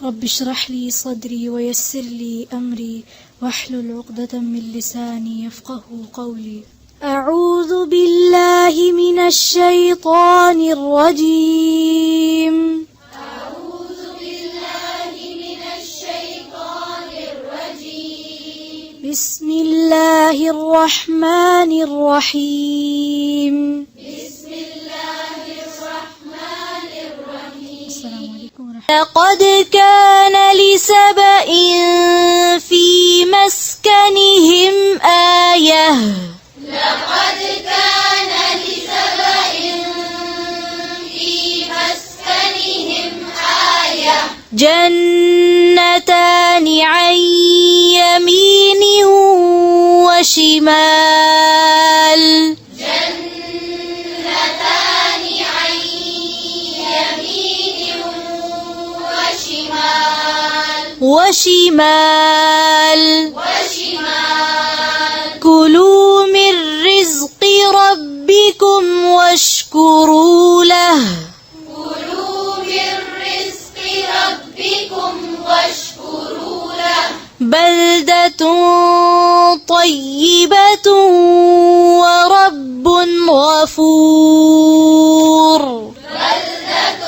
رب اشرح لي صدري ويسر لي أمري واحلل عقدة من لساني يفقه قولي. أعوذ بالله من الشيطان الرجيم. أعوذ بالله من الشيطان الرجيم. بسم الله الرحمن الرحيم. بسم الله الرحمن الرحيم. السلام عليكم ورحمة الله. لقد كان لسبإ في مسكنهم آية. لقد كان لسبإ في مسكنهم آية. جنتان عن يمين وشمال. جنتان عن يمين وشمال. كلوا من رزق ربكم واشكروا له. كلوا من رزق ربكم واشكروا له. بلدة طيبة ورب غفور. بلدة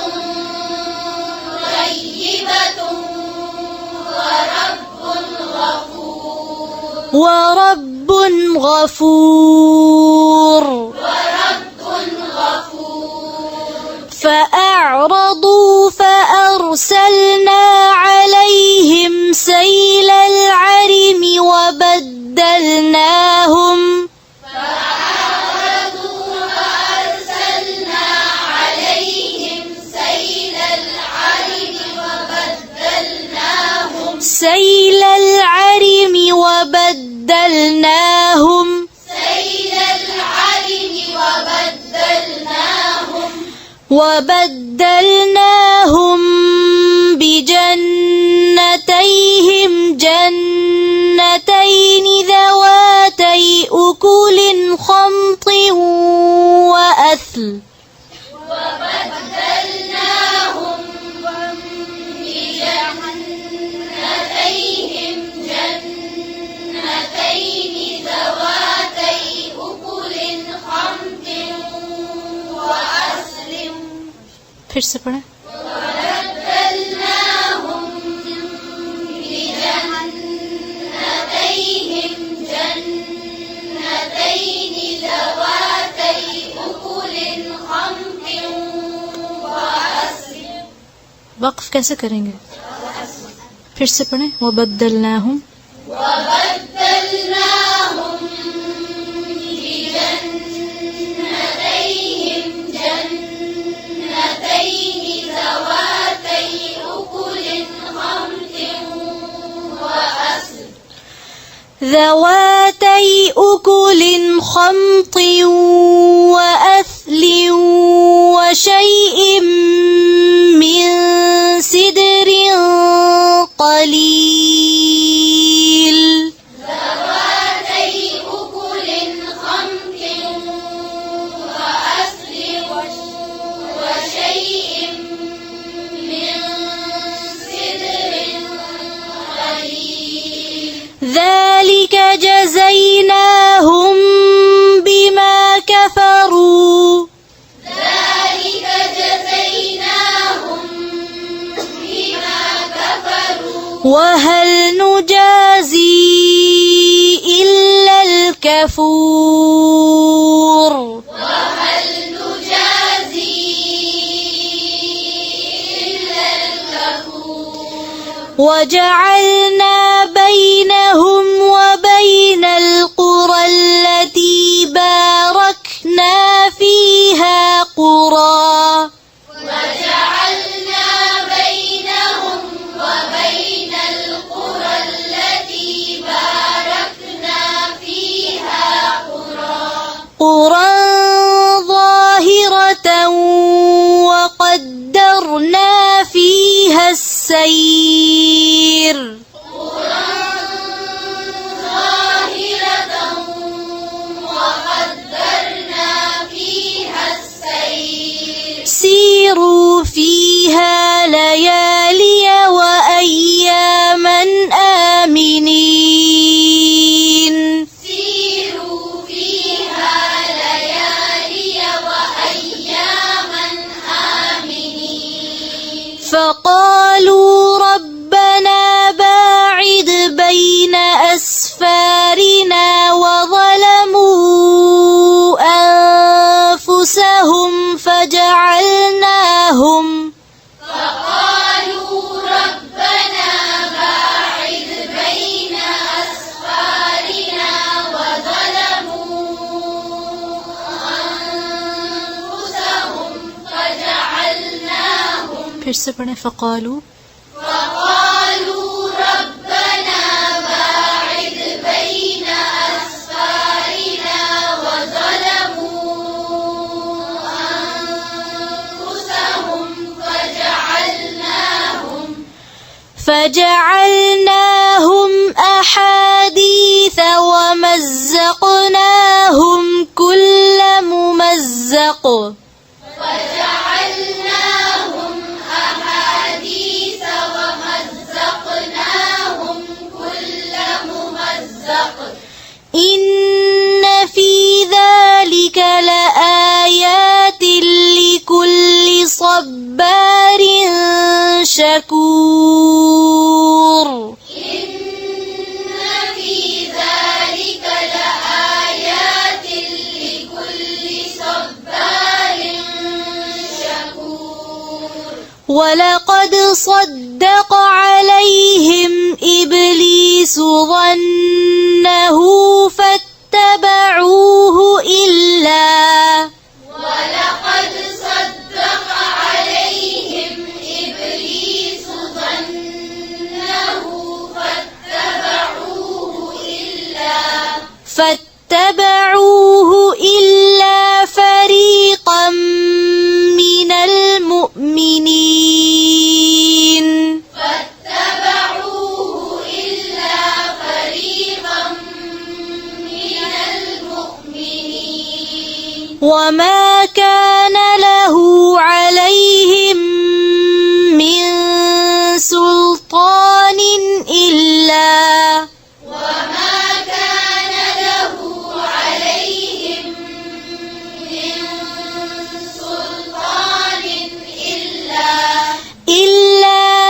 طيبة ورب غفور. فأعرضوا فأرسلنا عليهم سيل العرم وبدلناهم وبدلناهم بجنتيهم جنتين ذواتي أكل خمط وأثل. وبدلناهم بجنتيهم جنتين ذواتي أكل خمط وأثل. फिर से पढ़ें. وبدلناهم بجنتيهم جنتين ذواتي أكل خمط وأثل. वक्फ कैसे करेंगे? फिर से पढ़ें. वबद्दलनाहुम. وبدلناهم بجنتيهم جنتين ذواتي أكل خمط وأثل. ذواتي أكل خمط وأثل وشيء من سدر قليل. ذواتي أكل خمط وأثل وشيء من سدر قليل. ذلك جزيناهم بما كفروا. ذلك جزيناهم بما كفروا. وهل نجازي إلا الكفور. وهل نجازي إلا الكفور. وجعلنا بينهم وبين القرى التي باركنا فيها قرى. وجعلنا بينهم وبين القرى التي باركنا فيها قرى ظاهرة وقدرنا فيها السير. قرى फिर से पढ़ें। फ़क़ालू रब्बना बाइद बैना अस्फारिना व ज़लमू अनफुसहुम फजअलनाहुम अहादीथ वमज़्ज़क़नाहुम कुल्ल मुमज़्ज़क़ إن في ذلك لآيات لكل صبار شكور إن في ذلك لآيات لكل صبار شكور ولقد صدق عليهم إبليس ظنه فاتبعوه إلا فريقا من المؤمنين وما كان له عليهم من سلطان إلا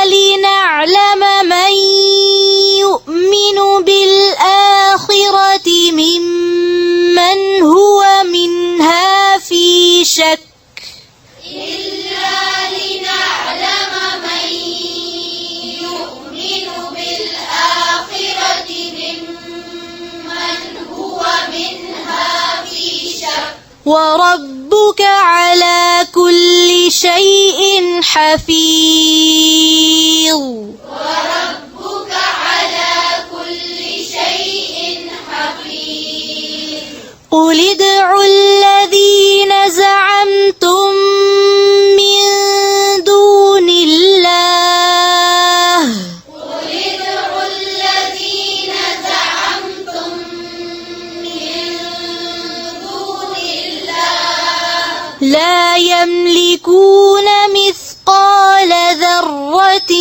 لنعلم من يؤمن بالآخرة ممن هو منها في شك وربك على كل شيء حفيظ قل ادعوا الذين زعمتم من دون الله لا يملكون مثقال ذرة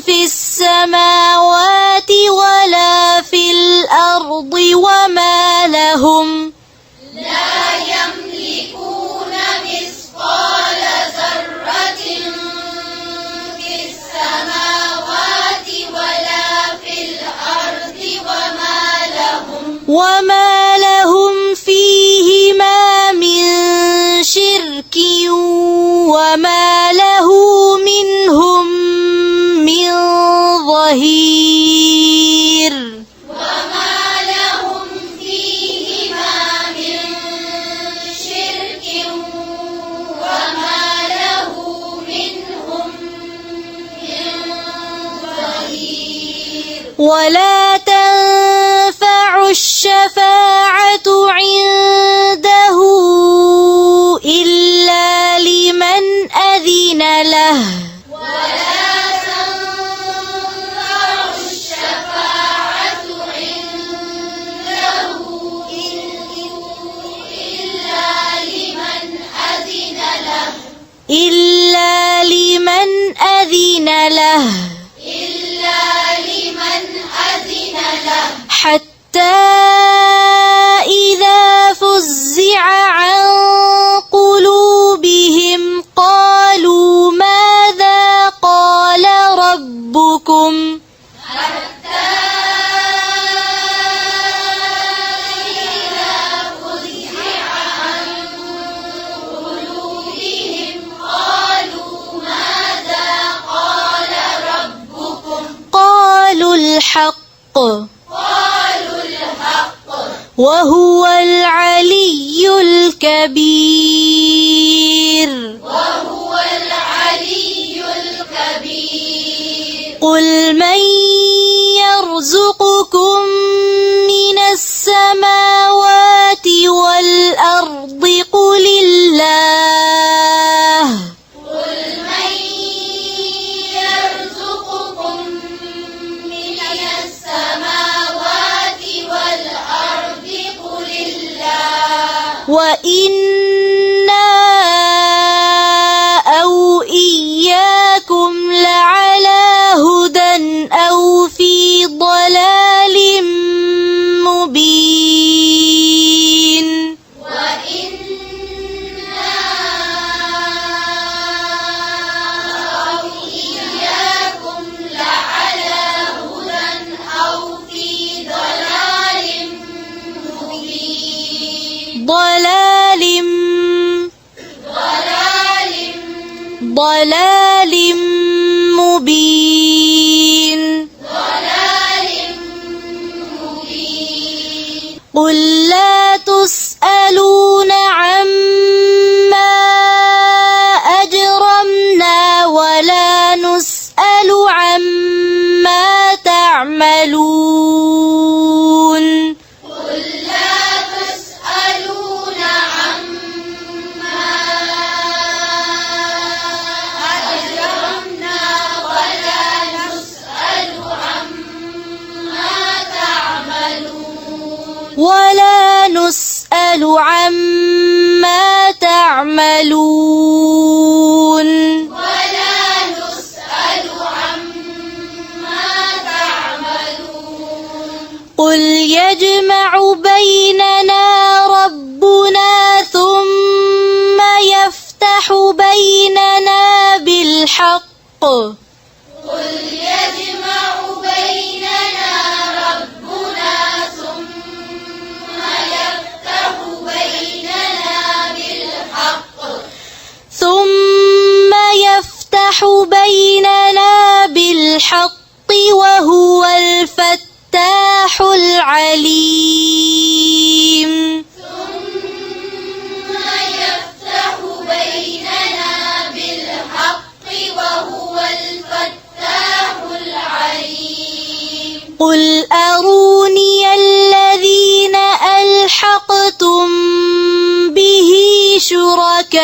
في السماوات ولا في الأرض وما لهم فيهما من شرك وما له منهم من ظهير ولا تنفع الشفاعة عنده إلا لمن أذن له حتى إذا فزع عن قلوبهم قالوا ماذا قال ربكم قالوا الحق وهو العلي الكبير وإنا أو إياكم لعلى هدى أو في ضلال مبين ضلال مبين قل لا تسألون عما أجرمنا ولا نسأل عما تعملون ولا نسأل عما تعملون قل يجمع بيننا ربنا ثم يفتح بيننا بالحق وهو الفتاح العليم قل أروني الذين ألحقتم به شركاء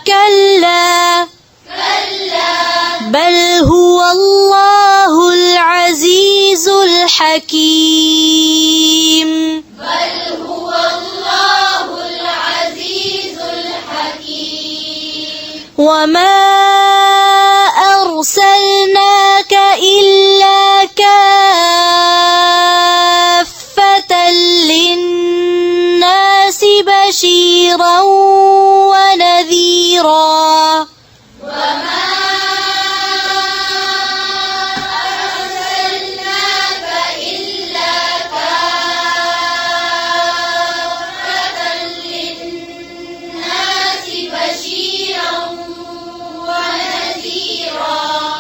كلا بل هو الله العزيز الحكيم وما أرسلناك إلا كافة للناس بشيرا ونذيرا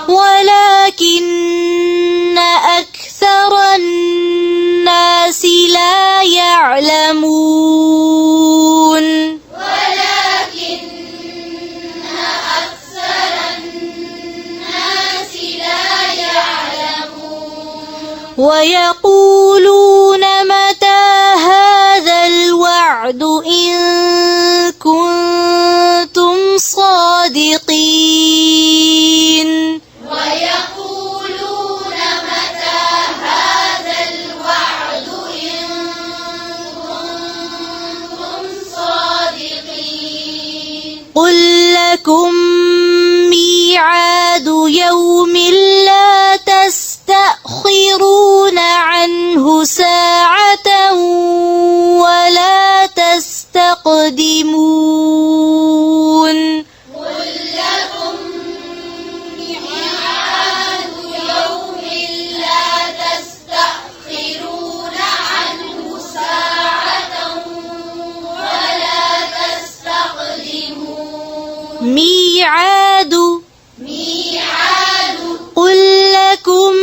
ولكن أكثر الناس لا يعلمون ويقولون متى هذا الوعد إن كنتم صادقين قل لكم ميعاد يوم لا تستأخرون عنه ساعة ولا تستقدمون ميعاد قل لكم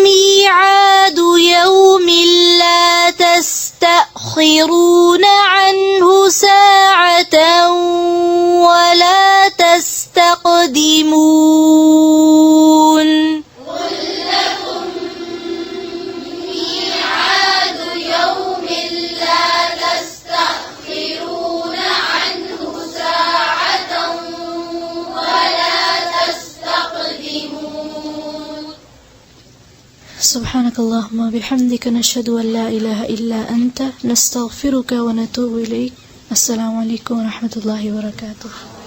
ميعاد يوم لا تستأخرون عنه ساعة ولا تستقدمون Subhanakallahumma bihamdika nashhadu an la ilaha illa anta nastaghfiruka wa natubu ilaik. Assalamualaikum warahmatullahi wabarakatuh.